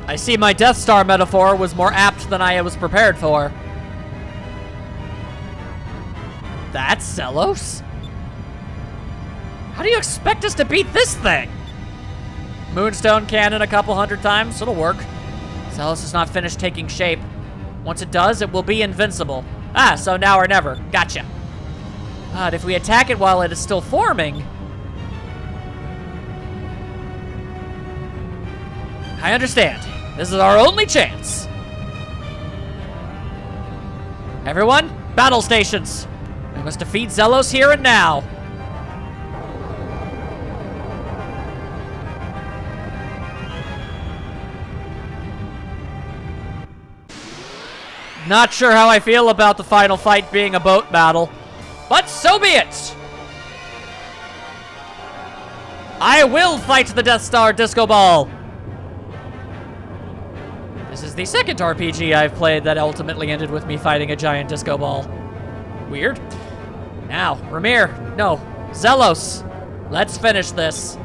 I see my Death Star metaphor was more apt than I was prepared for. That's Zelos? How do you expect us to beat this thing? Moonstone cannon a couple hundred times, it'll work. Zelos is not finished taking shape. Once it does, it will be invincible. Ah, so now or never. Gotcha. But if we attack it while it is still forming... I understand. This is our only chance. Everyone, battle stations. We must defeat Zelos here and now. Not sure how I feel about the final fight being a boat battle, but so be it! I will fight the Death Star Disco Ball! This is the second RPG I've played that ultimately ended with me fighting a giant disco ball. Weird. Now, Ramir, no, Zelos, let's finish this.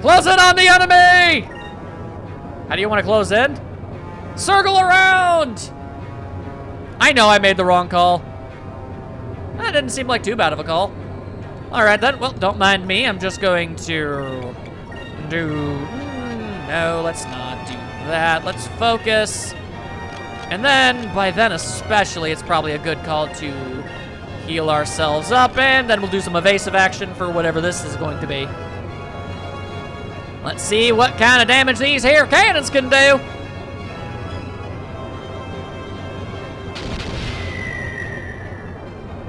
Close in on the enemy! How do you want to close in? Circle around! I know I made the wrong call. That didn't seem like too bad of a call. Alright then, well, don't mind me. I'm just going to do... No, let's not do that. Let's focus. And then, by then especially, it's probably a good call to heal ourselves up, and then we'll do some evasive action for whatever this is going to be. Let's see what kind of damage these here cannons can do.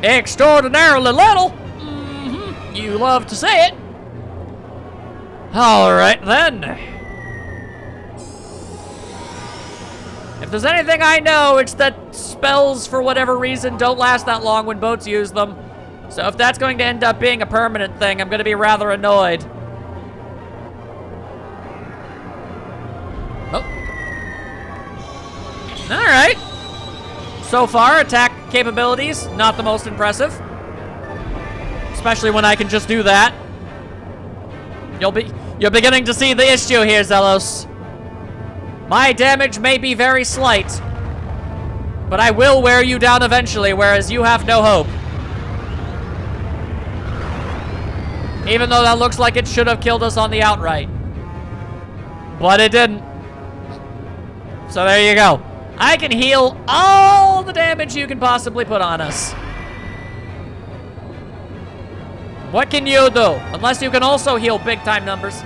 Extraordinarily little. You love to say it. All right, then. If there's anything I know, it's that spells, for whatever reason, don't last that long when boats use them. So if that's going to end up being a permanent thing, I'm going to be rather annoyed. Oh. All right. So far, attack capabilities, not the most impressive. Especially when I can just do that. You're beginning to see the issue here, Zelos. My damage may be very slight, but I will wear you down eventually, whereas you have no hope. Even though that looks like it should have killed us on the outright. But it didn't. So there you go. I can heal all the damage you can possibly put on us. What can you do? Unless you can also heal big time numbers.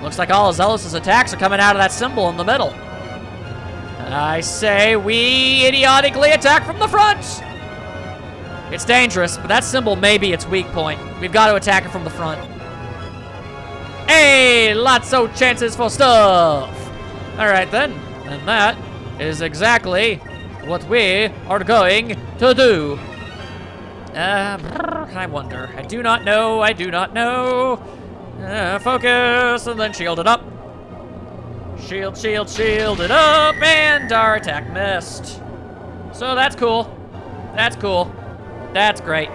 Looks like all of Zelos' attacks are coming out of that symbol in the middle. I say we idiotically attack from the front. It's dangerous, but that symbol may be its weak point. We've got to attack it from the front. Hey, lots of chances for stuff. All right then, and that is exactly what we are going to do. I wonder. I do not know. I do not know. Focus, and then shield it up. Shield, shield, shield it up, and our attack missed. So that's cool. That's cool. That's great.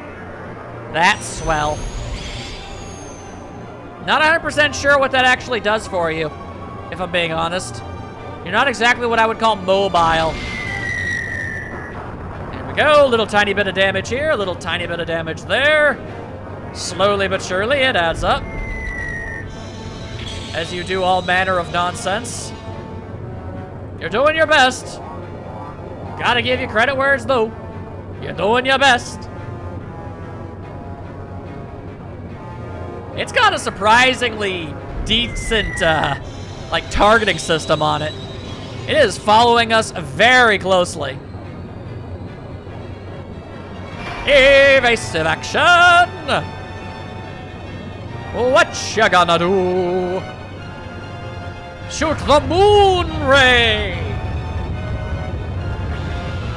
That's swell. Not 100% sure what that actually does for you, if I'm being honest. You're not exactly what I would call mobile. There we go. A little tiny bit of damage here, a little tiny bit of damage there. Slowly but surely, it adds up. As you do all manner of nonsense. You're doing your best. Gotta give you credit where it's due. You're doing your best. It's got a surprisingly decent, like, targeting system on it. It is following us very closely. Evasive action! What you gonna do? Shoot the moon ray!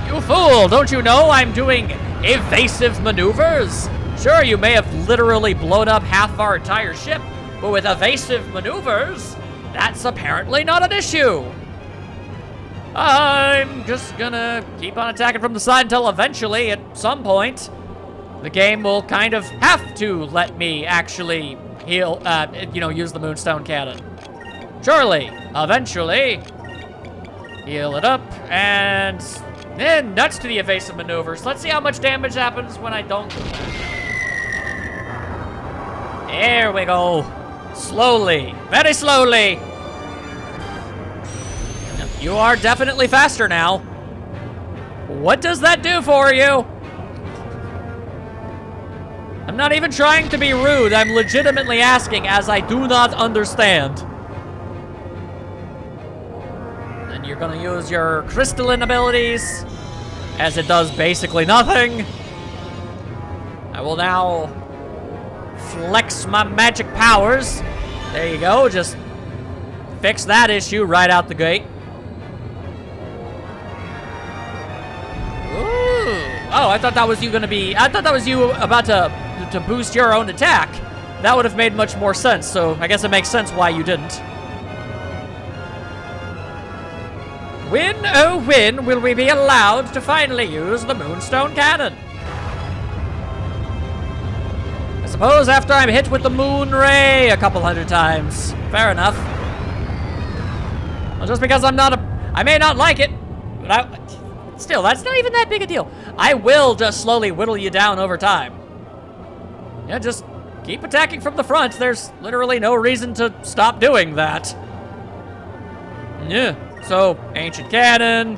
You fool, don't you know I'm doing evasive maneuvers? Sure, you may have literally blown up half our entire ship, but with evasive maneuvers, that's apparently not an issue. I'm just gonna keep on attacking from the side until eventually, at some point, the game will kind of have to let me actually heal, use the Moonstone Cannon. surely, eventually, heal it up, and then nuts to the evasive maneuvers. Let's see how much damage happens when I don't do that. There we go. Slowly, very slowly. You are definitely faster now. What does that do for you? I'm not even trying to be rude. I'm legitimately asking, as I do not understand. And you're gonna use your crystalline abilities, as it does basically nothing. I will now flex my magic powers. There you go, just fix that issue right out the gate. Ooh. Oh, I thought that was you about to boost your own attack. That would have made much more sense, so I guess it makes sense why you didn't. When, oh when, will we be allowed to finally use the Moonstone Cannon? I suppose after I'm hit with the Moon Ray a couple hundred times. Fair enough. Well, just because I may not like it, but still, that's not even that big a deal. I will just slowly whittle you down over time. Yeah, just keep attacking from the front. There's literally no reason to stop doing that. Yeah, so Ancient Cannon,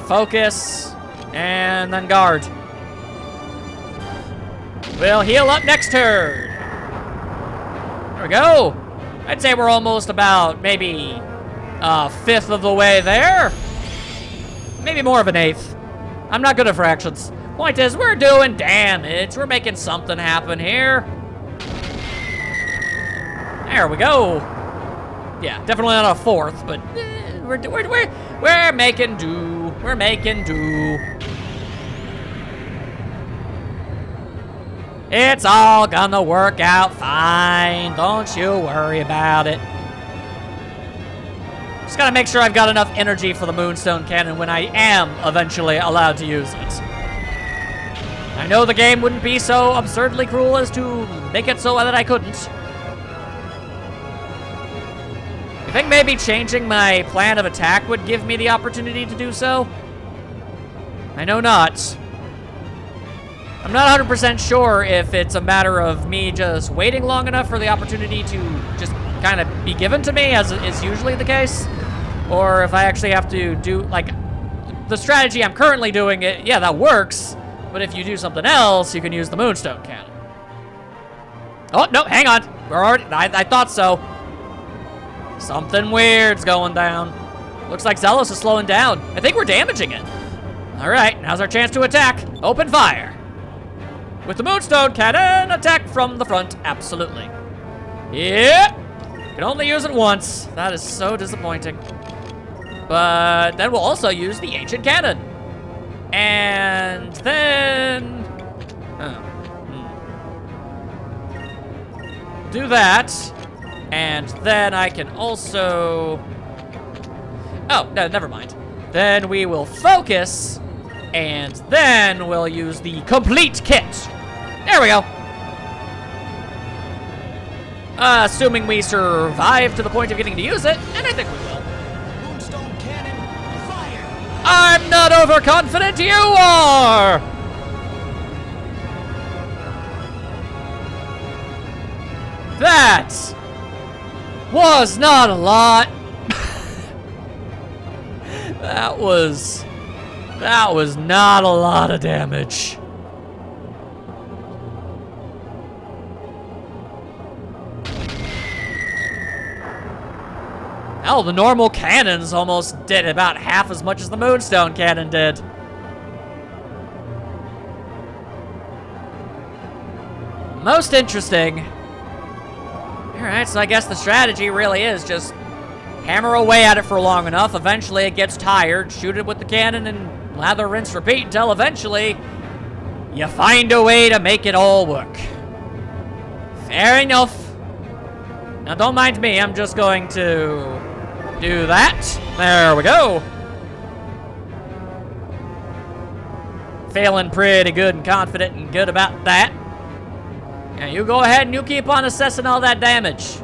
Focus, and then Guard. We'll heal up next turn. There we go. I'd say we're almost about maybe a fifth of the way there. Maybe more of an eighth. I'm not good at fractions. Point is, we're doing damage. We're making something happen here. There we go. Yeah, definitely not a fourth, but we're making do. We're making do. It's all gonna work out fine. Don't you worry about it. Just gotta make sure I've got enough energy for the Moonstone Cannon when I am eventually allowed to use it. I know the game wouldn't be so absurdly cruel as to make it so that I couldn't. I think maybe changing my plan of attack would give me the opportunity to do so. I know not. I'm not 100% sure if it's a matter of me just waiting long enough for the opportunity to just kind of be given to me, as is usually the case, or if I actually have to do, like, the strategy I'm currently doing, yeah, that works, but if you do something else, you can use the Moonstone Cannon. Oh, no, hang on. We're already, I thought so. Something weird's going down. Looks like Zelos is slowing down. I think we're damaging it. All right, now's our chance to attack. Open fire. With the Moonstone Cannon, attack from the front, absolutely. Yep. Can only use it once. That is so disappointing. But then we'll also use the Ancient Cannon. And then... do that. And then I can also... oh, no, never mind. Then we will focus, and then we'll use the complete kit. There we go. Assuming we survive to the point of getting to use it, and I think we will. Moonstone Cannon, fire! I'm not overconfident, you are! That was not a lot. That was not a lot of damage. Hell, the normal cannons almost did about half as much as the Moonstone Cannon did. Most interesting. Alright, so I guess the strategy really is just hammer away at it for long enough. Eventually it gets tired, shoot it with the cannon, and lather, rinse, repeat until eventually you find a way to make it all work. Fair enough. Now don't mind me, I'm just going to do that. There we go. Feeling pretty good and confident and good about that. Yeah, you go ahead and you keep on assessing all that damage.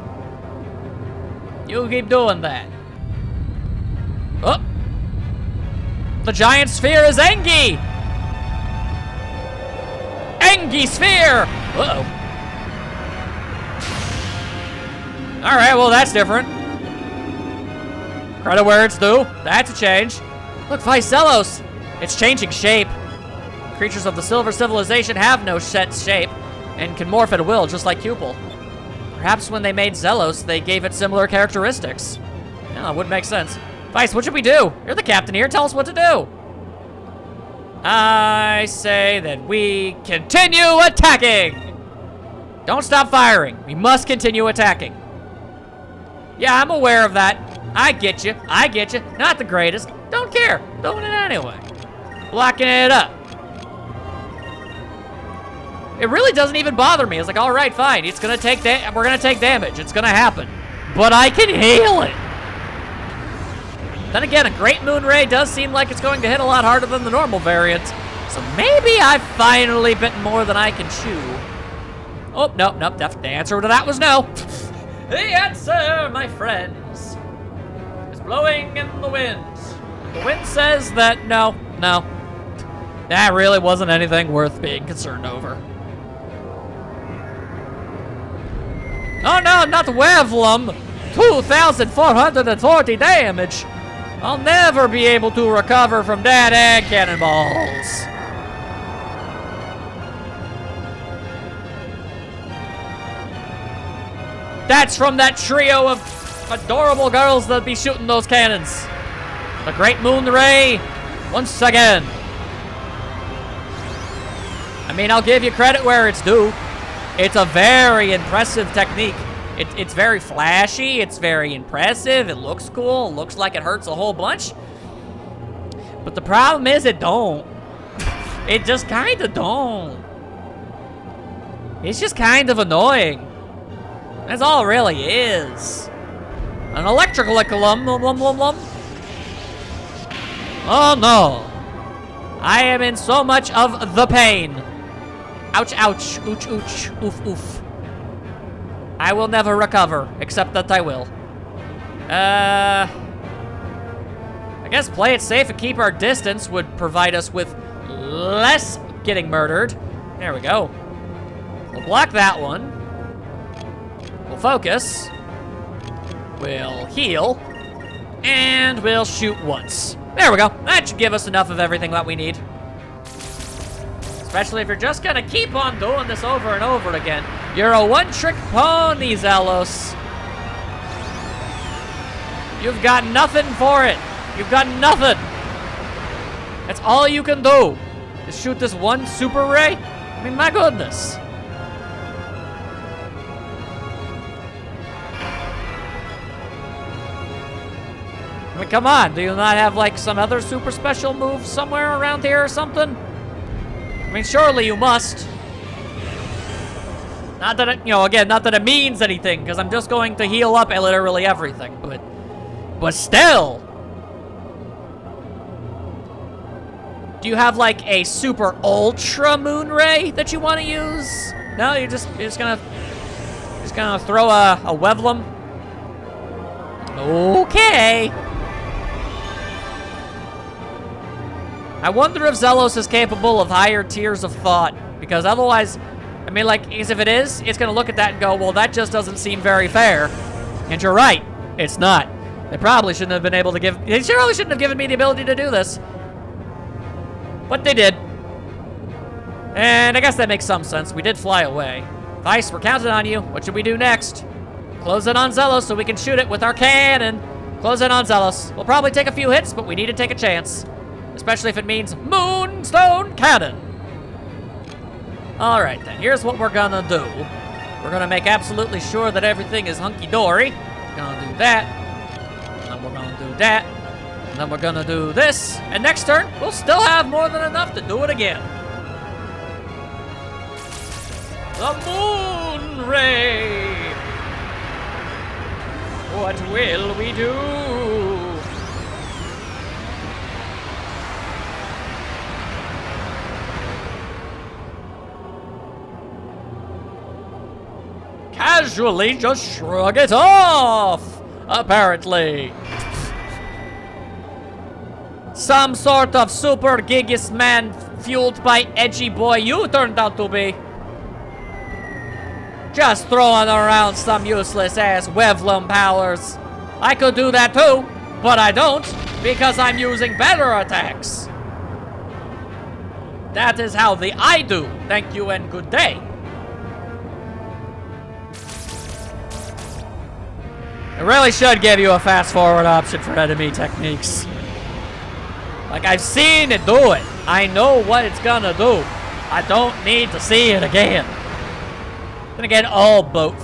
You keep doing that. Oh! The giant sphere is Engi! Engi sphere! Uh-oh. Alright, well that's different. Credit where it's due. That's a change. Look, Vicelos! It's changing shape. Creatures of the Silver Civilization have no set shape and can morph at will, just like Cupel. Perhaps when they made Zelos, they gave it similar characteristics. Yeah, it would make sense. Vice, what should we do? You're the captain here. Tell us what to do. I say that we continue attacking. Don't stop firing. We must continue attacking. Yeah, I'm aware of that. I get you. I get you. Not the greatest. Don't care. Doing it anyway. Blocking it up. It really doesn't even bother me. It's like, all right, fine. It's gonna take we're gonna take damage. It's gonna happen. But I can heal it. Then again, a Great Moon Ray does seem like it's going to hit a lot harder than the normal variant. So maybe I've finally bitten more than I can chew. Oh, no. The answer to that was no. The answer, my friends, is blowing in the wind. The wind says that no. That really wasn't anything worth being concerned over. Oh no, not Wevlum! 2,440 damage! I'll never be able to recover from that and cannonballs. That's from that trio of adorable girls that be shooting those cannons. The Great Moon Ray, once again. I mean, I'll give you credit where it's due. It's a very impressive technique. It's very flashy, it's very impressive, it looks cool, it looks like it hurts a whole bunch. But the problem is it don't. It just kinda don't. It's just kind of annoying. That's all it really is. An electrical Oh no. I am in so much of the pain. Ouch, ouch, ooch, ooch, oof, oof. I will never recover, except that I will. I guess play it safe and keep our distance would provide us with less getting murdered. There we go. We'll block that one. We'll focus. We'll heal. And we'll shoot once. There we go. That should give us enough of everything that we need. Especially if you're just gonna keep on doing this over and over again. You're a one-trick pony, Zelos. You've got nothing for it. You've got nothing. That's all you can do. Is shoot this one super ray? I mean, my goodness. I mean, come on. Do you not have, like, some other super special move somewhere around here or something? I mean, surely you must. Not that it, again, not that it means anything, because I'm just going to heal up literally everything, but still. Do you have like a super ultra moon ray that you want to use? No, you're just gonna throw a Wevlum. Okay. I wonder if Zelos is capable of higher tiers of thought, because otherwise, I mean, like, because if it is, it's gonna look at that and go, well, that just doesn't seem very fair. And you're right, it's not. They probably shouldn't have been able to they surely shouldn't have given me the ability to do this. But they did. And I guess that makes some sense. We did fly away. Vice, we're counting on you. What should we do next? Close in on Zelos so we can shoot it with our cannon. Close in on Zelos. We'll probably take a few hits, but we need to take a chance. Especially if it means Moonstone Cannon. All right, then. Here's what we're gonna do. We're gonna make absolutely sure that everything is hunky-dory. We're gonna do that. And then we're gonna do that. And then we're gonna do this. And next turn, we'll still have more than enough to do it again. The Moon Ray. What will we do? casually just shrug it off, apparently. Some sort of super gigas man fueled by edgy boy you turned out to be. Just throwing around some useless ass Wevlum powers. I could do that too, but I don't because I'm using better attacks. That is how the I do. Thank you and good day. It really should give you a fast forward option for enemy techniques. Like, I've seen it do it. I know what it's gonna do. I don't need to see it again. Then again, all boat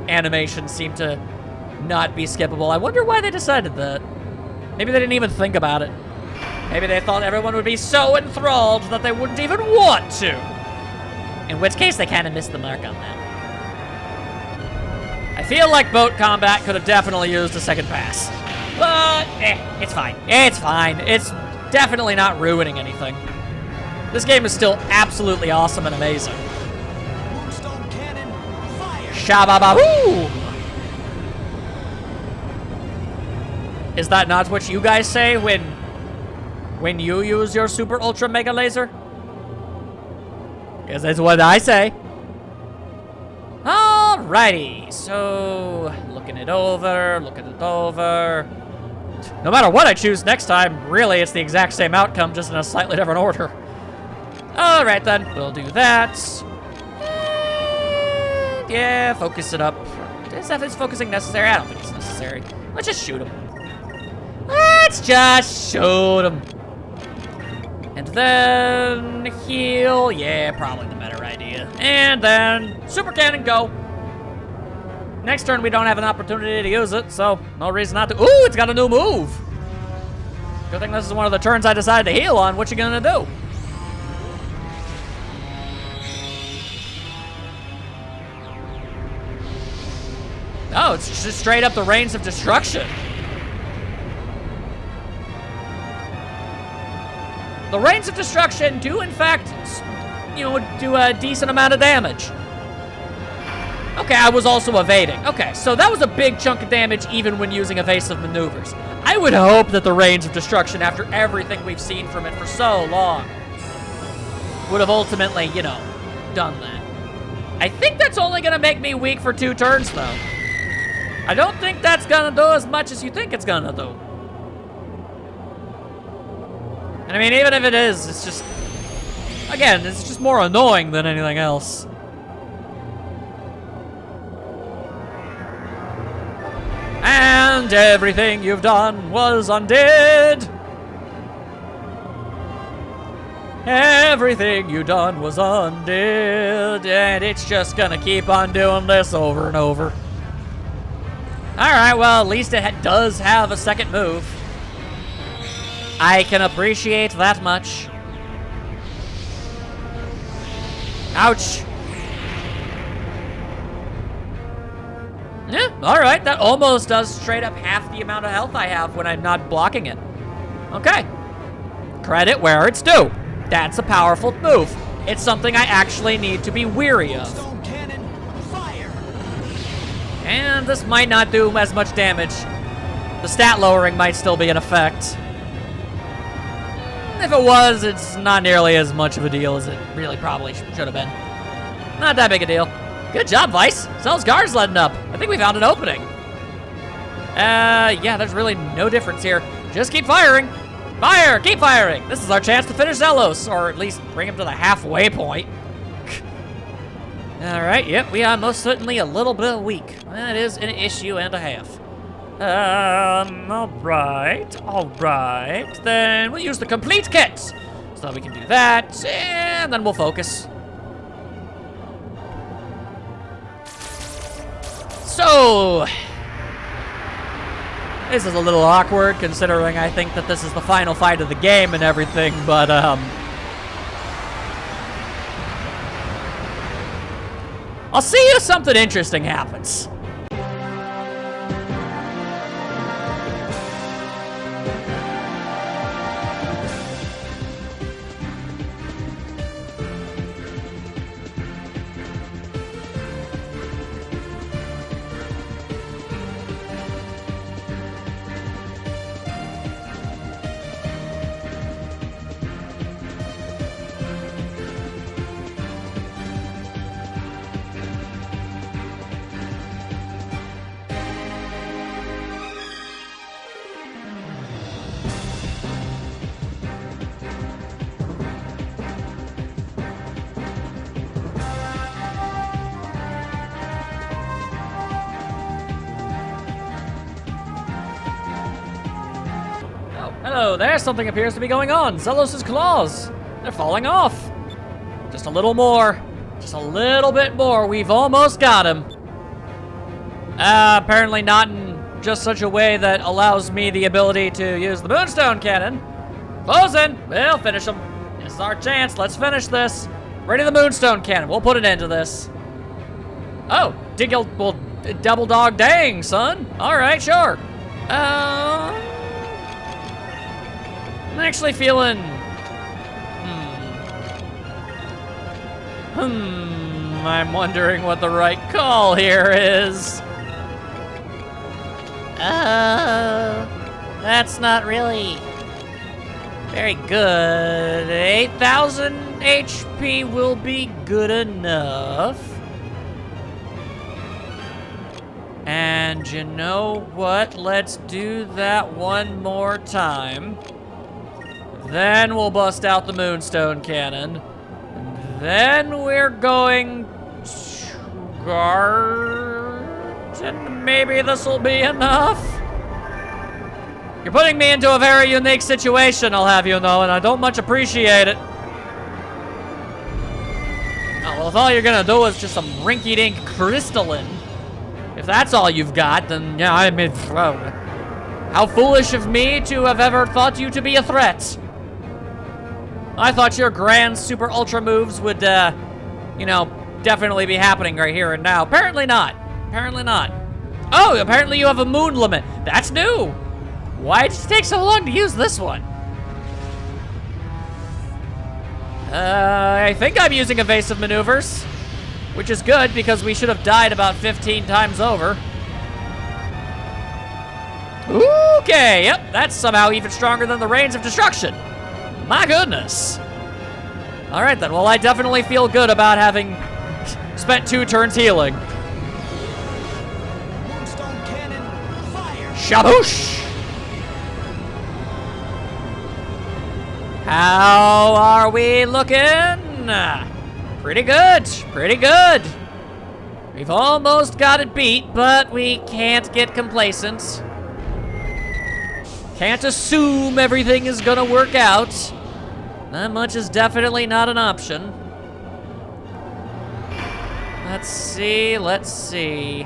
animations seem to not be skippable. I wonder why they decided that. Maybe they didn't even think about it. Maybe they thought everyone would be so enthralled that they wouldn't even want to. In which case, they kind of missed the mark on that. I feel like boat combat could have definitely used a second pass. But, it's fine. It's fine. It's definitely not ruining anything. This game is still absolutely awesome and amazing. Moonstone cannon, fire! Shabba-ba-boom! Is that not what you guys say when you use your super ultra mega laser? Because that's what I say. Alrighty, so looking it over. No matter what I choose next time, really it's the exact same outcome, just in a slightly different order. Alright then, we'll do that. And yeah, focus it up. Is focusing necessary? I don't think it's necessary. Let's just shoot him. Let's just shoot him. And then heal. Yeah, probably the better idea. And then super cannon, go. Next turn, we don't have an opportunity to use it, so no reason not to. Ooh, it's got a new move. Good thing this is one of the turns I decided to heal on. What you gonna do? Oh, it's just straight up the Reigns of Destruction. The Reigns of Destruction do, in fact, you know, do a decent amount of damage. Okay, I was also evading. Okay, so that was a big chunk of damage even when using evasive maneuvers. I would hope that the Reigns of Destruction, after everything we've seen from it for so long, would have ultimately, you know, done that. I think that's only gonna make me weak for 2 turns, though. I don't think that's gonna do as much as you think it's gonna do. And I mean, even if it is, it's just, again, it's just more annoying than anything else. And everything you've done was undid. Everything you done was undid. And it's just gonna keep on doing this over and over. Alright, well, at least it does have a second move. I can appreciate that much. Ouch. Yeah, alright, that almost does straight up half the amount of health I have when I'm not blocking it. Okay. Credit where it's due. That's a powerful move. It's something I actually need to be weary of. Moonstone cannon, fire! And this might not do as much damage. The stat lowering might still be in effect. If it was, it's not nearly as much of a deal as it really probably should have been. Not that big a deal. Good job, Vice. Cell's guard's letting up. I think we found an opening. Yeah, there's really no difference here. Just keep firing. Fire! Keep firing! This is our chance to finish Zelos, or at least bring him to the halfway point. Alright, yep, we are most certainly a little bit weak. That is an issue and a half. Alright. Then we'll use the complete kit. So we can do that, and then we'll focus. So, this is a little awkward considering I think that this is the final fight of the game and everything, but I'll see if something interesting happens. Hello there, something appears to be going on. Zelos' claws. They're falling off. Just a little more. Just a little bit more. We've almost got him. Apparently not in just such a way that allows me the ability to use the Moonstone Cannon. Closing. We'll finish him. This is our chance. Let's finish this. Ready the Moonstone Cannon. We'll put an end to this. Oh, well, double dog dang, son. All right, sure. I'm actually feeling... I'm wondering what the right call here is. That's not really very good. 8,000 HP will be good enough. And you know what? Let's do that one more time. Then we'll bust out the Moonstone Cannon. Then we're going to guard, and maybe this will be enough. You're putting me into a very unique situation, I'll have you know, and I don't much appreciate it. Oh, well, if all you're gonna do is just some rinky-dink crystalline, if that's all you've got, then yeah, I mean, how foolish of me to have ever thought you to be a threat. I thought your grand super ultra moves would, you know, definitely be happening right here and now. Apparently not. Apparently not. Oh, apparently you have a moon limit. That's new. Why did it take so long to use this one? I think I'm using evasive maneuvers, which is good because we should have died about 15 times over. Okay, yep, that's somehow even stronger than the Rains of Destruction. My goodness. All right then, well, I definitely feel good about having spent 2 turns healing. Moonstone Cannon, fire! Shaboosh! How are we looking? Pretty good, pretty good. We've almost got it beat, but we can't get complacent. Can't assume everything is gonna work out. That much is definitely not an option. Let's see, let's see.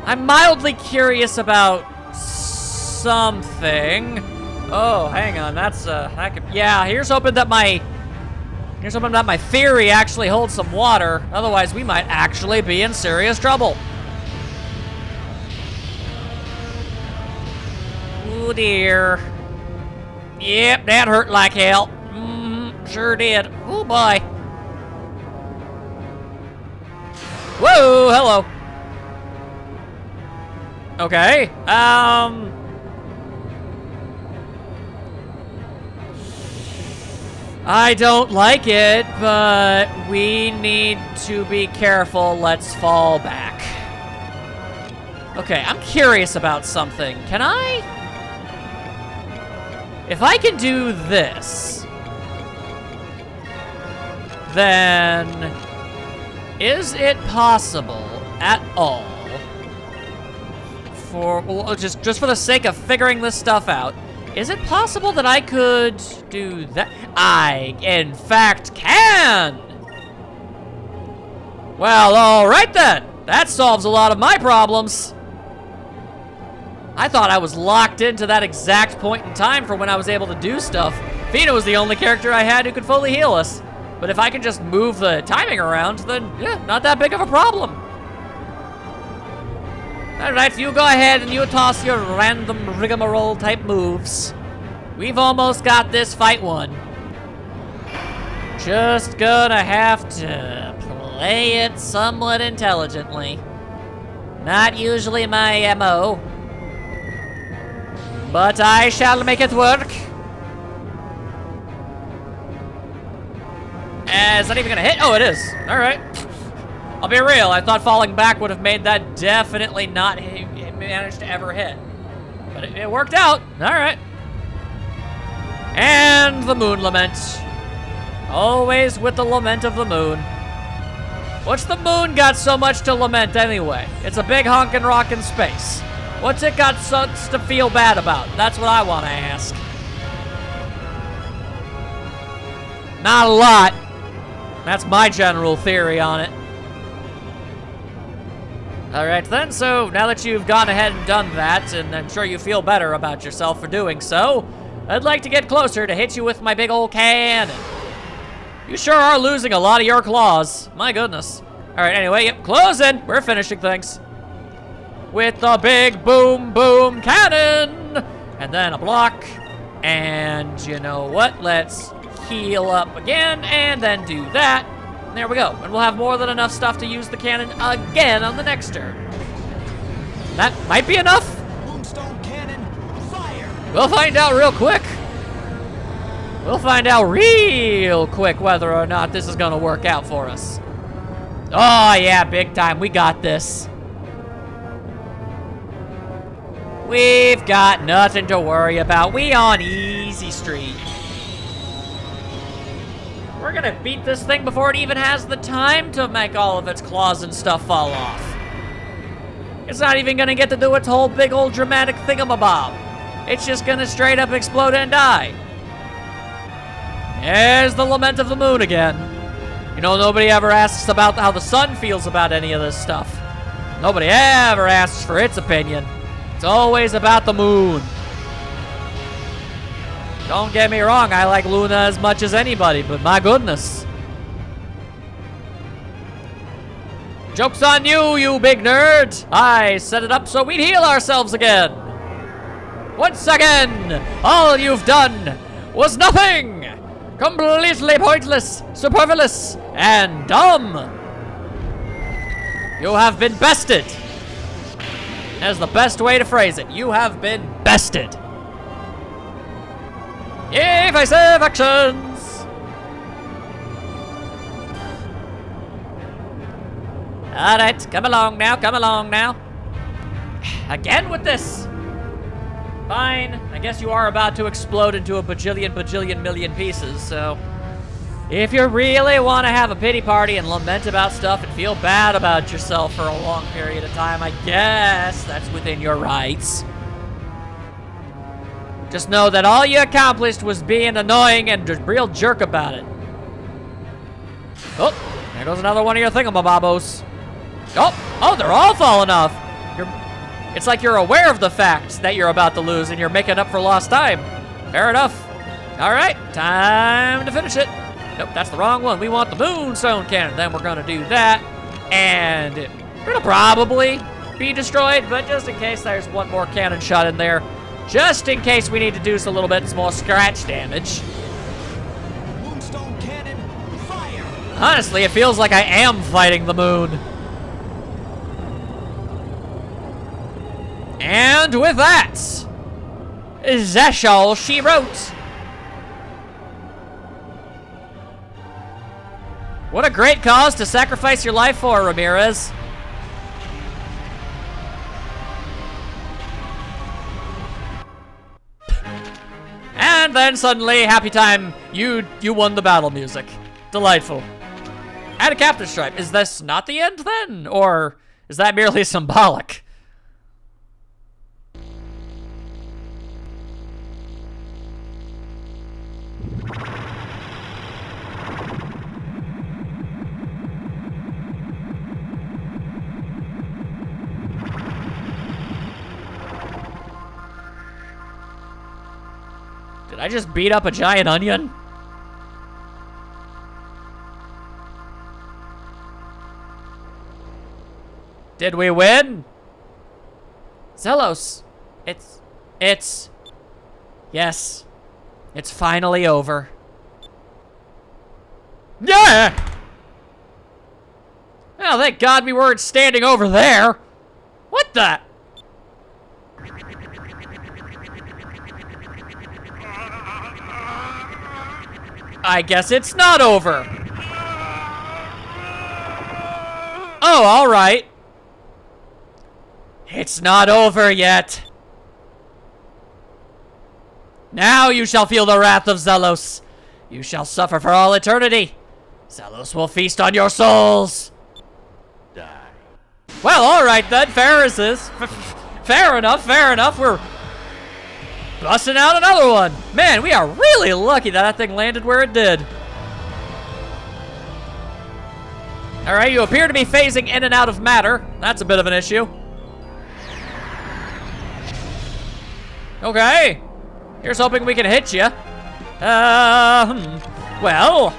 I'm mildly curious about something. Oh, hang on, that's yeah, here's hoping that my theory actually holds some water. Otherwise, we might actually be in serious trouble. Oh dear. Yep, that hurt like hell. Sure did. Oh boy. Whoa, hello. Okay, I don't like it, but we need to be careful. Let's fall back. Okay, I'm curious about something. Can I? If I can do this, then is it possible at all for, well, just for the sake of figuring this stuff out, is it possible that I could do that? I, in fact, can! Well, alright then. That solves a lot of my problems. I thought I was locked into that exact point in time for when I was able to do stuff. Fina was the only character I had who could fully heal us. But if I can just move the timing around, then yeah, not that big of a problem. Alright, you go ahead and you toss your random rigmarole type moves. We've almost got this fight won. Just gonna have to play it somewhat intelligently. Not usually my MO. But I shall make it work. Is that even gonna hit? Oh, it is. Alright. I'll be real, I thought falling back would have made that definitely not manage to ever hit. But it worked out. Alright. And the Moon Lament. Always with the lament of the moon. What's the moon got so much to lament anyway? It's a big honkin' rockin' space. What's it got such to feel bad about? That's what I want to ask. Not a lot. That's my general theory on it. Alright then, so now that you've gone ahead and done that, and I'm sure you feel better about yourself for doing so, I'd like to get closer to hit you with my big old cannon. You sure are losing a lot of your claws. My goodness. Alright, anyway, yep, closing. We're finishing things. With the big boom boom cannon! And then a block. And you know what? Let's heal up again, and then do that. There we go. And we'll have more than enough stuff to use the cannon again on the next turn. That might be enough. Moonstone cannon, fire! We'll find out real quick. We'll find out real quick whether or not this is going to work out for us. Oh, yeah, big time. We got this. We've got nothing to worry about. We on easy street. We're gonna beat this thing before it even has the time to make all of its claws and stuff fall off. It's not even gonna get to do its whole big old dramatic thingamabob. It's just gonna straight up explode and die. There's the lament of the moon again. You know, nobody ever asks about how the sun feels about any of this stuff. Nobody ever asks for its opinion. It's always about the moon. Don't get me wrong, I like Luna as much as anybody, but my goodness. Joke's on you, you big nerd. I set it up so we'd heal ourselves again. Once again, all you've done was nothing. Completely pointless, superfluous, and dumb. You have been bested. That's the best way to phrase it. You have been bested. Evasive actions! Alright, come along now, come along now. Again with this. Fine, I guess you are about to explode into a bajillion million pieces, so... If you really want to have a pity party and lament about stuff and feel bad about yourself for a long period of time, I guess that's within your rights. Just know that all you accomplished was being annoying and a real jerk about it. Oh, there goes another one of your thingamabobos. Oh, they're all falling off. It's like you're aware of the fact that you're about to lose and you're making up for lost time. Fair enough. All right, time to finish it. Nope, that's the wrong one. We want the moonstone cannon. Then we're gonna do that. And it'll probably be destroyed, but just in case there's one more cannon shot in there. Just in case we need to do a little bit more scratch damage. Moonstone cannon, fire! Honestly, it feels like I am fighting the moon. And with that, that's all she wrote. What a great cause to sacrifice your life for, Ramirez. And then suddenly, happy time, you won the battle music. Delightful. Add a captain stripe. Is this not the end then? Or is that merely symbolic? Did I just beat up a giant onion? Did we win? Zelos, yes, it's finally over. Yeah! Well, thank God we weren't standing over there. What the? I guess it's not over. Oh, all right. It's not over yet. Now you shall feel the wrath of Zelos. You shall suffer for all eternity. Zelos will feast on your souls. Die. Well, all right then, Ferris's. Fair enough, fair enough. We're busting out another one. Man, we are really lucky that thing landed where it did. All right, you appear to be phasing in and out of matter. That's a bit of an issue. Okay. Here's hoping we can hit you. Well,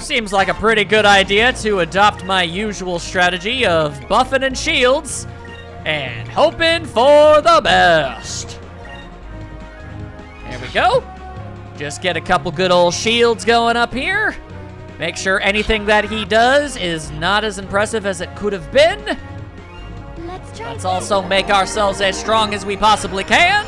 seems like a pretty good idea to adopt my usual strategy of buffing and shields and hoping for the best. There we go. Just get a couple good old shields going up here. Make sure anything that he does is not as impressive as it could have been. Let's also make ourselves as strong as we possibly can.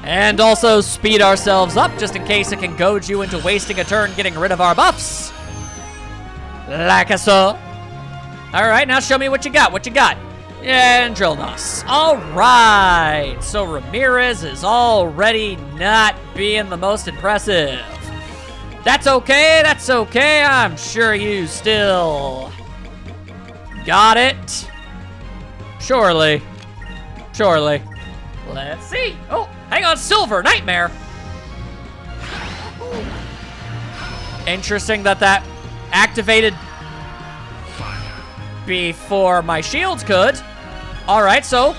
And also speed ourselves up just in case it can goad you into wasting a turn getting rid of our buffs. Like I saw. All right, now show me what you got. What you got? And drill nos. All right. So Ramirez is already not being the most impressive. That's okay. That's okay. I'm sure you still got it. Surely. Surely. Let's see. Oh, hang on. Silver Nightmare. Interesting that activated before my shields could. All right, so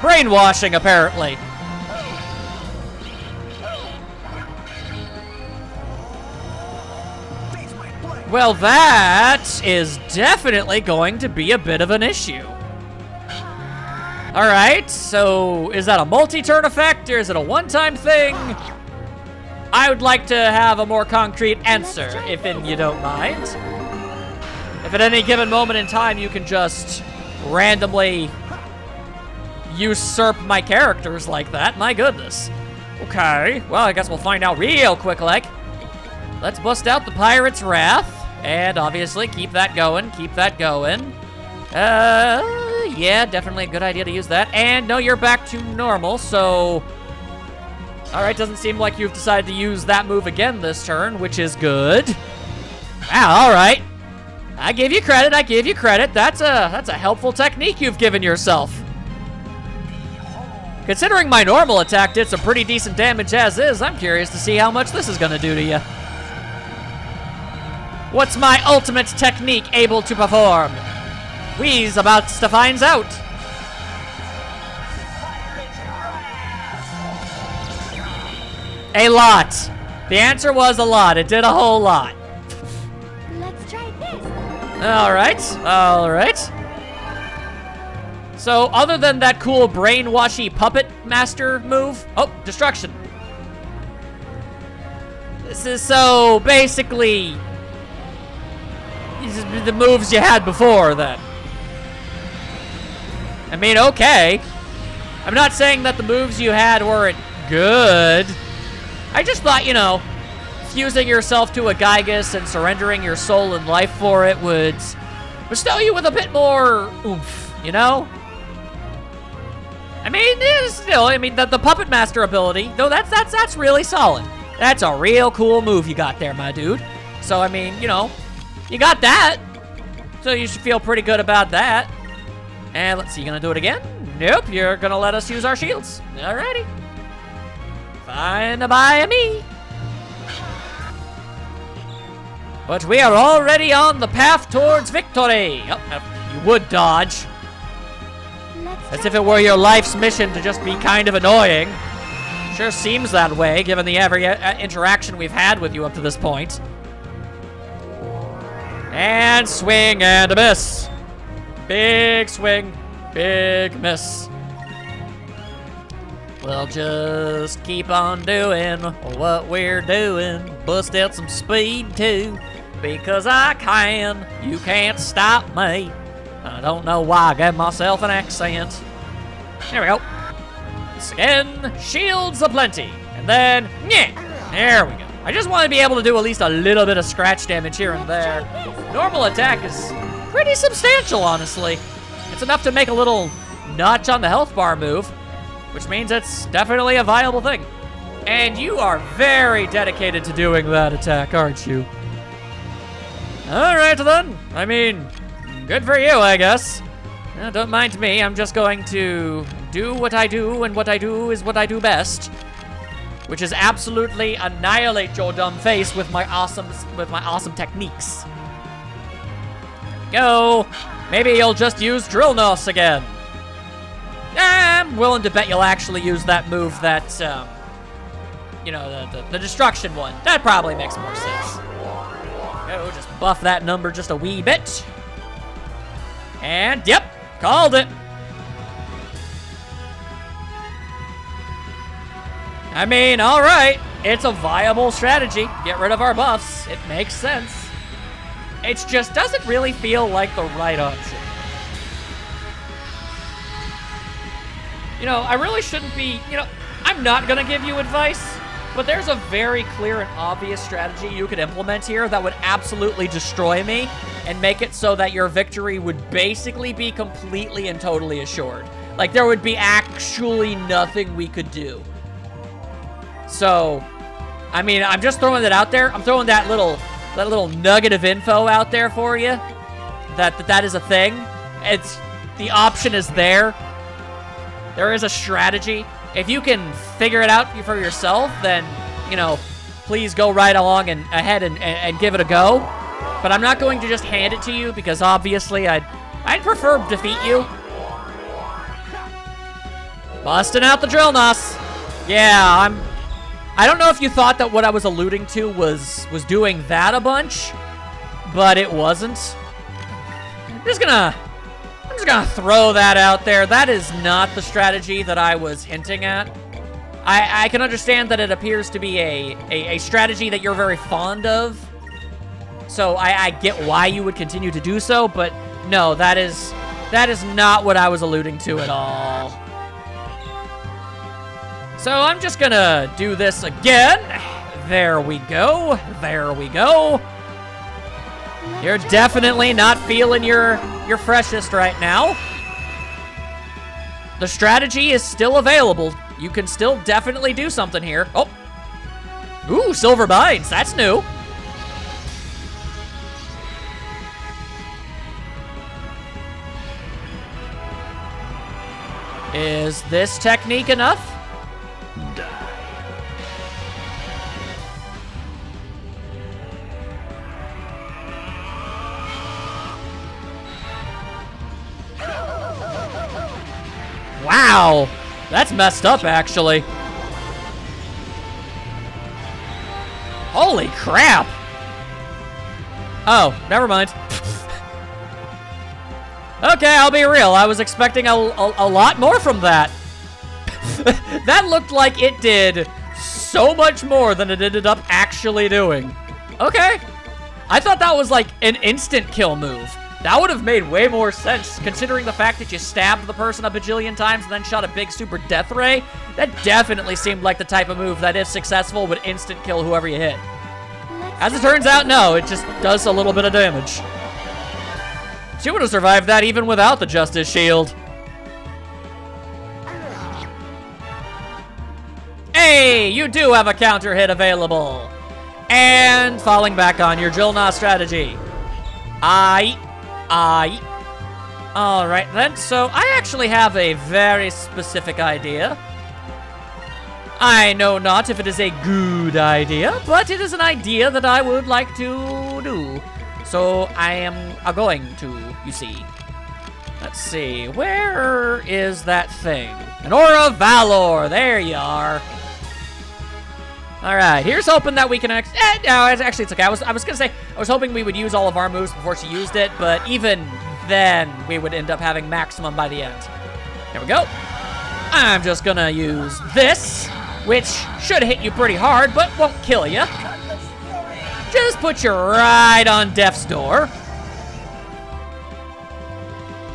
brainwashing apparently. Well, that is definitely going to be a bit of an issue. All right, so is that a multi-turn effect or is it a one-time thing? I would like to have a more concrete answer, if you don't mind. If at any given moment in time you can just randomly usurp my characters like that, my goodness. Okay, well, I guess we'll find out real quick, like. Let's bust out the Pirate's Wrath, and obviously keep that going, keep that going. Yeah, definitely a good idea to use that. And no, you're back to normal, so... All right, doesn't seem like you've decided to use that move again this turn, which is good. Wow, all right. I give you credit, I give you credit. That's a helpful technique you've given yourself. Considering my normal attack did some pretty decent damage as is, I'm curious to see how much this is gonna do to you. What's my ultimate technique able to perform? We's about to find out. A lot. The answer was a lot. It did a whole lot. Let's try this. All right. All right. So, other than that cool brainwashy puppet master move, oh, destruction. This is so basically these are the moves you had before then. I mean, okay. I'm not saying that the moves you had weren't good. I just thought, you know, fusing yourself to a Gygus and surrendering your soul and life for it would bestow you with a bit more oomph, you know? I mean, still, I mean, the Puppet Master ability, though, that's really solid. That's a real cool move you got there, my dude. So, I mean, you know, you got that. So you should feel pretty good about that. And let's see, you gonna do it again? Nope, you're gonna let us use our shields. Alrighty. Fine by me. But we are already on the path towards victory. Oh, you would dodge. As if it were your life's mission to just be kind of annoying. Sure seems that way, given the every interaction we've had with you up to this point. And swing and a miss. Big swing, big miss. We'll just keep on doing what we're doing. Bust out some speed too, because I can. You can't stop me. I don't know why I gave myself an accent. There we go. Once again, shields aplenty. And then, yeah, there we go. I just want to be able to do at least a little bit of scratch damage here and there. Normal attack is pretty substantial, honestly. It's enough to make a little notch on the health bar move, which means it's definitely a viable thing. And you are very dedicated to doing that attack, aren't you? All right, then. I mean, good for you, I guess. Don't mind me. I'm just going to do what I do, and what I do is what I do best, which is absolutely annihilate your dumb face with my awesome techniques. Go. Maybe you'll just use Drill Nos again. I'm willing to bet you'll actually use that move that, you know, the destruction one. That probably makes more sense. Go, just buff that number just a wee bit. And, yep, called it. I mean, all right, it's a viable strategy. Get rid of our buffs. It makes sense. It just doesn't really feel like the right option. You know, I really shouldn't be, you know, I'm not gonna give you advice, but there's a very clear and obvious strategy you could implement here that would absolutely destroy me and make it so that your victory would basically be completely and totally assured. Like, there would be actually nothing we could do. So, I mean, I'm just throwing it out there. I'm throwing that little nugget of info out there for you. That is a thing. It's, the option is there. There is a strategy. If you can figure it out for yourself, then, you know, please go right along and ahead and give it a go. But I'm not going to just hand it to you because obviously I'd prefer defeat you. Busting out the Drill Nos. Yeah, I don't know if you thought that what I was alluding to was doing that a bunch, but it wasn't. I'm just gonna throw that out there. That is not the strategy that I was hinting at. I can understand that it appears to be a strategy that you're very fond of, so I get why you would continue to do so, but no, that is not what I was alluding to at all. So I'm just gonna do this again. There we go. There we go. You're definitely not feeling your freshest right now. The strategy is still available. You can still definitely do something here. Oh. Ooh, silver mines. That's new. Is this technique enough? Wow, that's messed up, actually. Holy crap. Oh, never mind. Okay, I'll be real. I was expecting a lot more from that. That looked like it did so much more than it ended up actually doing. Okay. I thought that was like an instant kill move. That would have made way more sense, considering the fact that you stabbed the person a bajillion times and then shot a big super death ray. That definitely seemed like the type of move that, if successful, would instant kill whoever you hit. As it turns out, no, it just does a little bit of damage. She would have survived that even without the Justice Shield. Hey, you do have a counter hit available. And falling back on your Drill Nos strategy. Alright then, so I actually have a very specific idea. I know not if it is a good idea, but it is an idea that I would like to do. So I am going to, you see. Let's see, where is that thing? An Aura of Valor, there you are. Alright, here's hoping that we can no, actually it's okay. I was gonna say, I was hoping we would use all of our moves before she used it, but even then, we would end up having maximum by the end. There we go. I'm just gonna use this, which should hit you pretty hard, but won't kill you. Just put you right on death's door.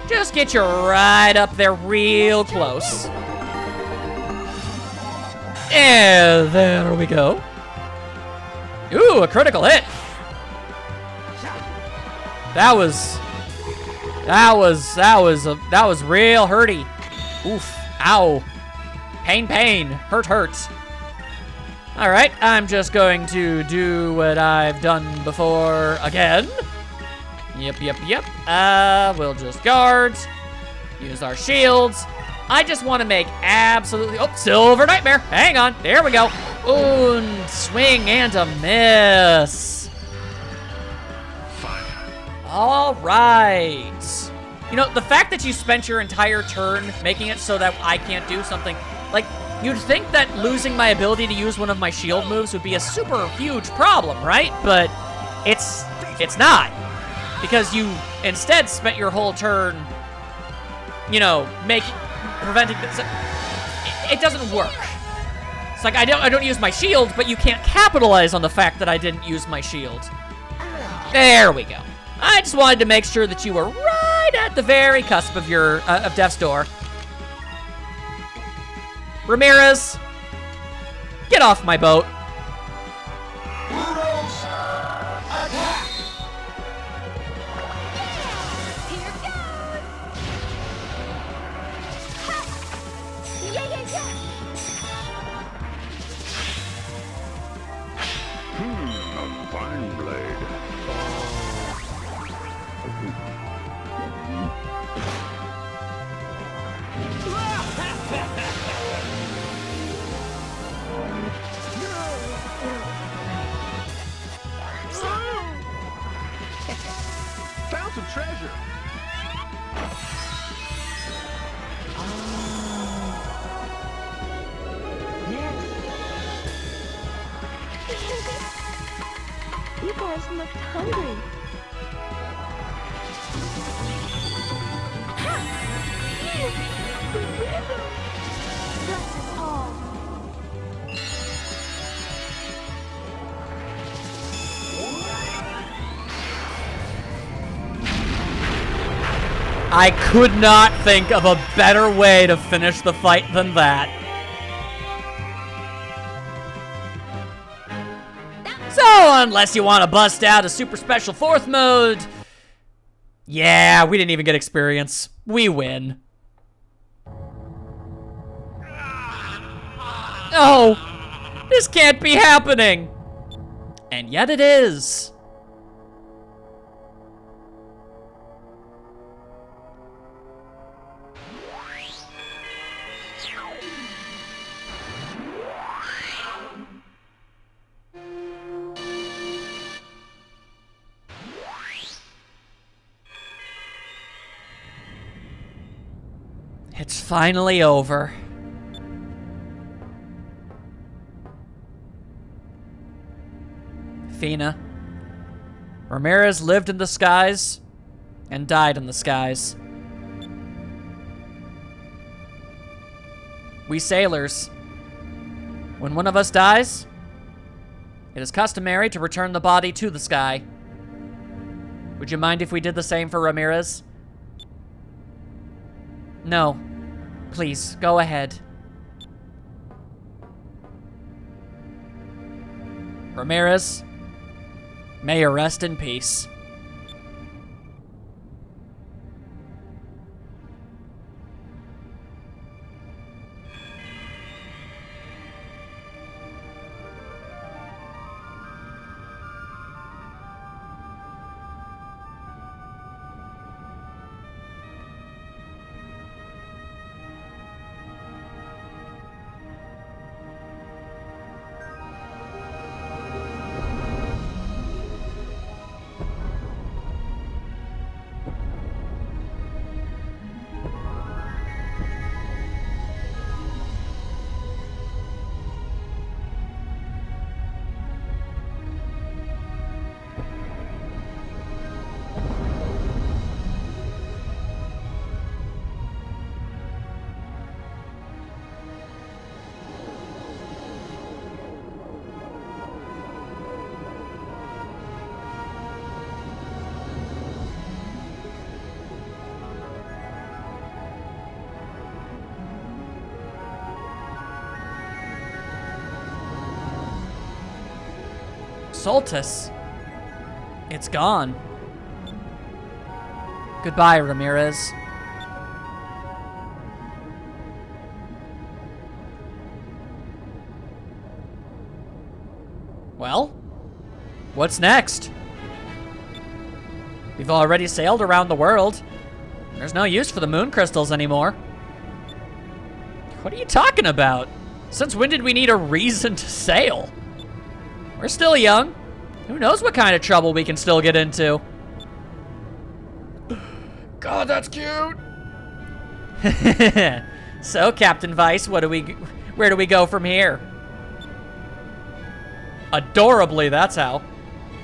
Just get you right up there real close. And there we go. Ooh, a critical hit. That was real hurty. Oof, ow. Pain, hurts. All right, I'm just going to do what I've done before again. Yep. We'll just guard. Use our shields. I just want to make absolutely... Oh, Silver Nightmare. Hang on. There we go. Ooh, swing and a miss. All right. You know, the fact that you spent your entire turn making it so that I can't do something... Like, you'd think that losing my ability to use one of my shield moves would be a super huge problem, right? But it's not. Because you instead spent your whole turn, you know, preventing this. It doesn't work. It's like I don't use my shield, but you can't capitalize on the fact that I didn't use my shield. There we go. I just wanted to make sure that you were right at the very cusp of your of death's door. Ramirez, get off my boat. Here goes! Ha! Yeah! A fine blade. Found some treasure. You guys looked hungry. Bless us all. I could not think of a better way to finish the fight than that. So, unless you want to bust out a super special fourth mode, yeah, we didn't even get experience. We win. Oh, this can't be happening. And yet it is. It's finally over. Fina. Ramirez lived in the skies and died in the skies. We sailors, when one of us dies, it is customary to return the body to the sky. Would you mind if we did the same for Ramirez? No. Please, go ahead. Ramirez, may you rest in peace. Soltis. It's gone. Goodbye, Ramirez. Well, what's next? We've already sailed around the world. There's no use for the moon crystals anymore. What are you talking about? Since when did we need a reason to sail? We're still young. Who knows what kind of trouble we can still get into? God, that's cute. So, Captain Vice, where do we go from here? Adorably, that's how.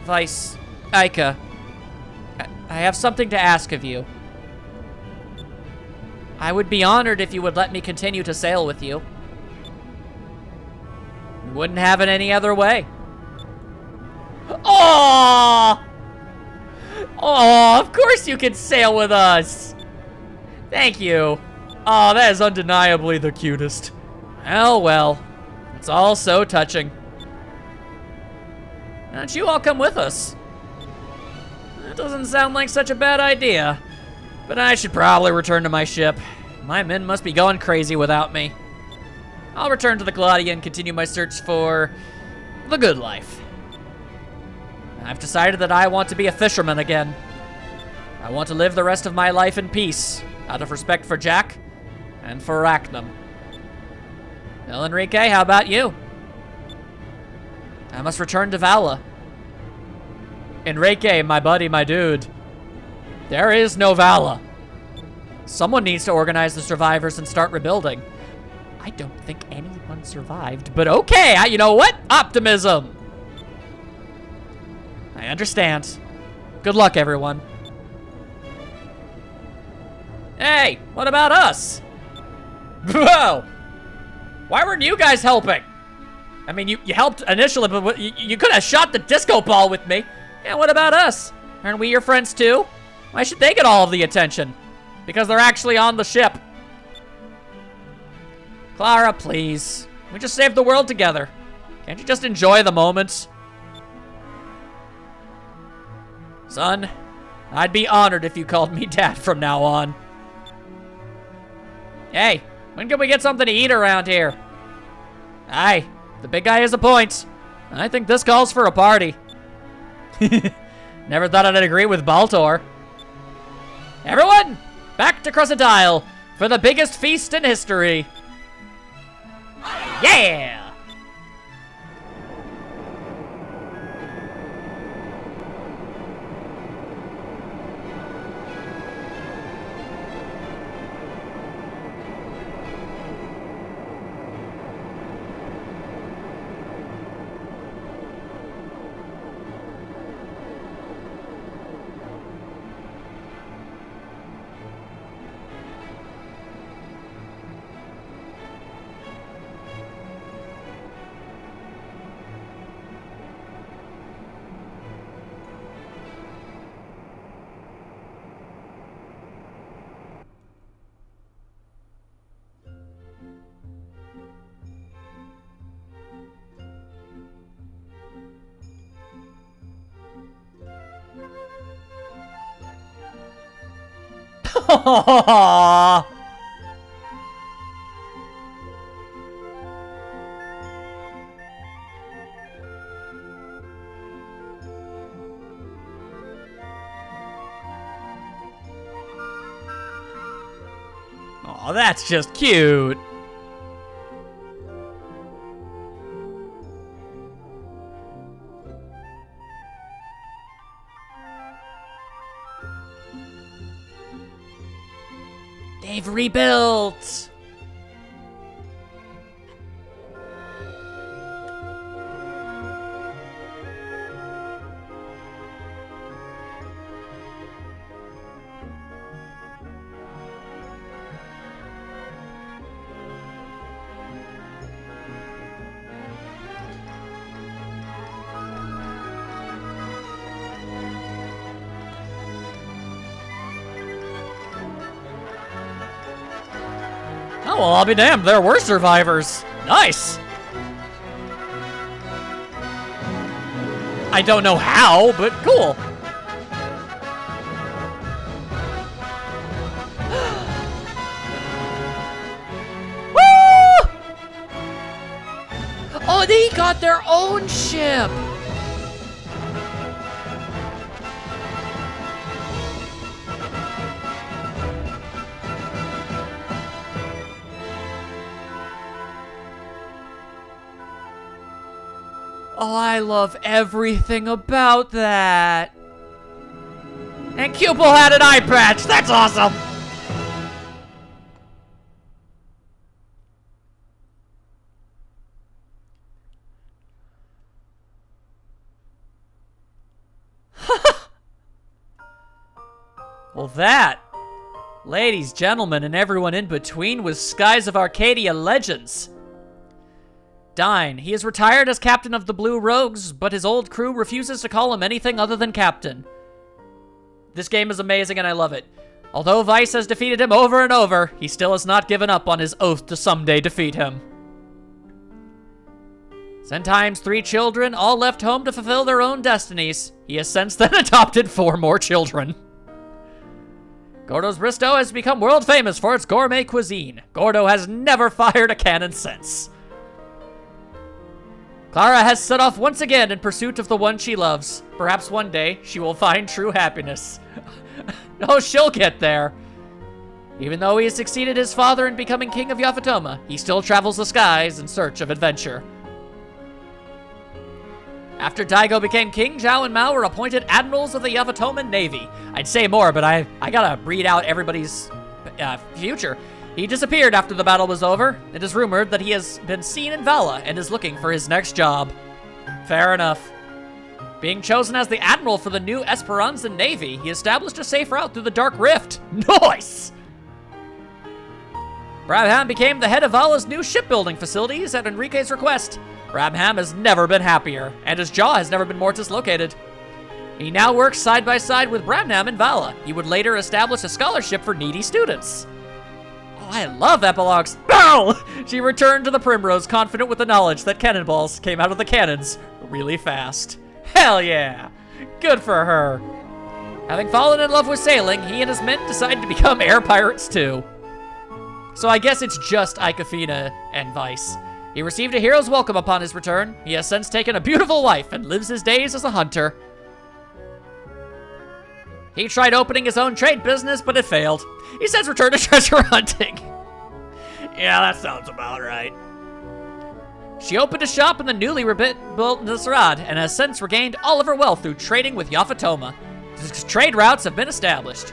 Vice, Aika, I have something to ask of you. I would be honored if you would let me continue to sail with you. Wouldn't have it any other way. Aww! Oh, of course you can sail with us. Thank you. Oh, that is undeniably the cutest. Well. It's all so touching. Why don't you all come with us? That doesn't sound like such a bad idea. But I should probably return to my ship. My men must be going crazy without me. I'll return to the Arcadia and continue my search for the good life. I've decided that I want to be a fisherman again. I want to live the rest of my life in peace, out of respect for Jack and for Arachnum. Well, Enrique, how about you? I must return to Vala. Enrique, my buddy, my dude. There is no Vala. Someone needs to organize the survivors and start rebuilding. I don't think anyone survived, but okay, you know what? Optimism. I understand. Good luck, everyone. Hey, what about us? Whoa! Why weren't you guys helping? I mean, you helped initially, but you could have shot the disco ball with me. Yeah, what about us? Aren't we your friends too? Why should they get all of the attention? Because they're actually on the ship. Clara, please. We just saved the world together. Can't you just enjoy the moments? Son, I'd be honored if you called me Dad from now on. Hey, when can we get something to eat around here? Aye, the big guy has a point. I think this calls for a party. Never thought I'd agree with Baltor. Everyone, back to Crocodile for the biggest feast in history. Yeah! Oh, that's just cute. They've rebuilt. Oh, well, I'll be damned. There were survivors. Nice. I don't know how, but cool. Woo! Oh, they got their own ship. Oh, I love everything about that. And Cupel had an eye patch. That's awesome. Well, that, ladies, gentlemen, and everyone in between, was Skies of Arcadia Legends. Dine. He is retired as captain of the Blue Rogues, but his old crew refuses to call him anything other than captain. This game is amazing and I love it. Although Vice has defeated him over and over, he still has not given up on his oath to someday defeat him. Sometimes 3 children, all left home to fulfill their own destinies. He has since then adopted 4 more children. Gordo's Bristow has become world famous for its gourmet cuisine. Gordo has never fired a cannon since. Clara has set off once again in pursuit of the one she loves. Perhaps one day she will find true happiness. Oh, she'll get there. Even though he has succeeded his father in becoming king of Yafatoma, he still travels the skies in search of adventure. After Daigo became king, Zhao and Mao were appointed admirals of the Yavatoman Navy. I'd say more, but I gotta read out everybody's future. He disappeared after the battle was over. It is rumored that he has been seen in Vala and is looking for his next job. Fair enough. Being chosen as the admiral for the new Esperanza Navy, he established a safe route through the Dark Rift. Nice! Brabham became the head of Vala's new shipbuilding facilities at Enrique's request. Brabham has never been happier, and his jaw has never been more dislocated. He now works side by side with Brabham in Vala. He would later establish a scholarship for needy students. Oh, I love epilogues. No! She returned to the Primrose confident with the knowledge that cannonballs came out of the cannons really fast. Hell yeah! Good for her. Having fallen in love with sailing, he and his men decided to become air pirates too. So I guess it's just Ikefina and Vice. He received a hero's welcome upon his return. He has since taken a beautiful wife and lives his days as a hunter. He tried opening his own trade business, but it failed. He says return to treasure hunting. Yeah, that sounds about right. She opened a shop in the newly rebuilt Nasrad and has since regained all of her wealth through trading with Yafatoma. Trade routes have been established.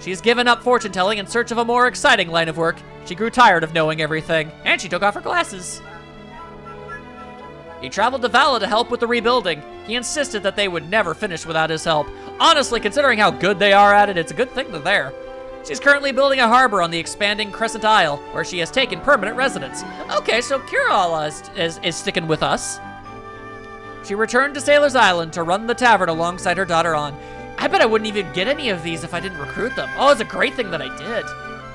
She's given up fortune telling in search of a more exciting line of work. She grew tired of knowing everything, and she took off her glasses. He traveled to Vala to help with the rebuilding. He insisted that they would never finish without his help. Honestly, considering how good they are at it, it's a good thing they're there. She's currently building a harbor on the expanding Crescent Isle, where she has taken permanent residence. Okay, so Kirala is sticking with us. She returned to Sailor's Island to run the tavern alongside her daughter An. I bet I wouldn't even get any of these if I didn't recruit them. Oh, it's a great thing that I did.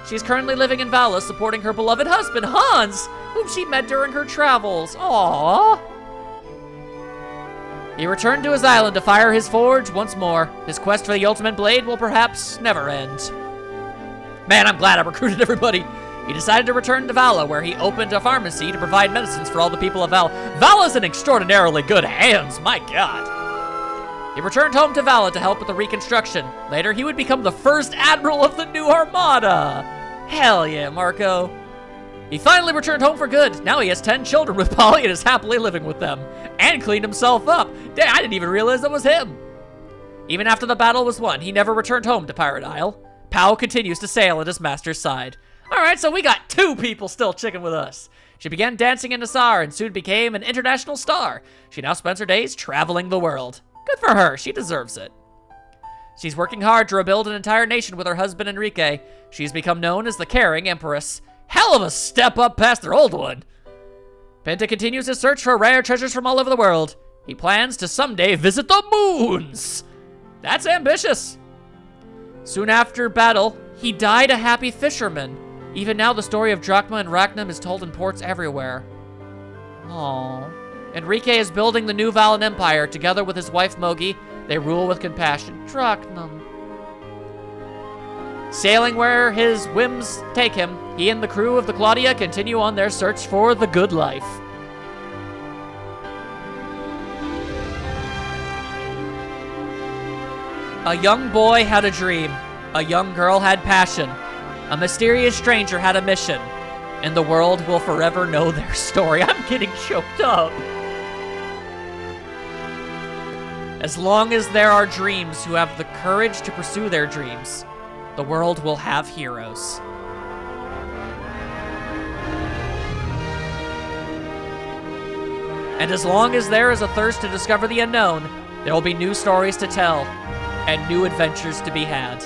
She's currently living in Vala, supporting her beloved husband, Hans, whom she met during her travels. Aww. He returned to his island to fire his forge once more. His quest for the ultimate blade will perhaps never end. Man, I'm glad I recruited everybody. He decided to return to Vala, where he opened a pharmacy to provide medicines for all the people of Vala. Vala's in extraordinarily good hands, my god. He returned home to Vala to help with the reconstruction. Later, he would become the first admiral of the new armada. Hell yeah, Marco. He finally returned home for good. Now he has 10 children with Polly and is happily living with them. And cleaned himself up. Dang, I didn't even realize that was him. Even after the battle was won, he never returned home to Pirate Isle. Pao continues to sail at his master's side. Alright, so we got 2 people still chicking with us. She began dancing in Nassar and soon became an international star. She now spends her days traveling the world. Good for her, she deserves it. She's working hard to rebuild an entire nation with her husband Enrique. She's become known as the Caring Empress. Hell of a step up past their old one. Penta continues his search for rare treasures from all over the world. He plans to someday visit the moons. That's ambitious. Soon after battle, he died a happy fisherman. Even now, the story of Drachma and Rachnam is told in ports everywhere. Aww. Enrique is building the new Valan Empire together with his wife Mogi. They rule with compassion. Drachnam. Sailing where his whims take him, he and the crew of the Claudia continue on their search for the good life. A young boy had a dream. A young girl had passion. A mysterious stranger had a mission. And the world will forever know their story. I'm getting choked up. As long as there are dreams who have the courage to pursue their dreams, the world will have heroes. And as long as there is a thirst to discover the unknown, there will be new stories to tell and new adventures to be had.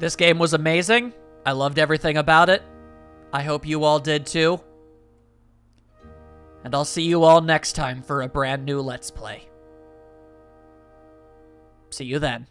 This game was amazing. I loved everything about it. I hope you all did too. And I'll see you all next time for a brand new Let's Play. See you then.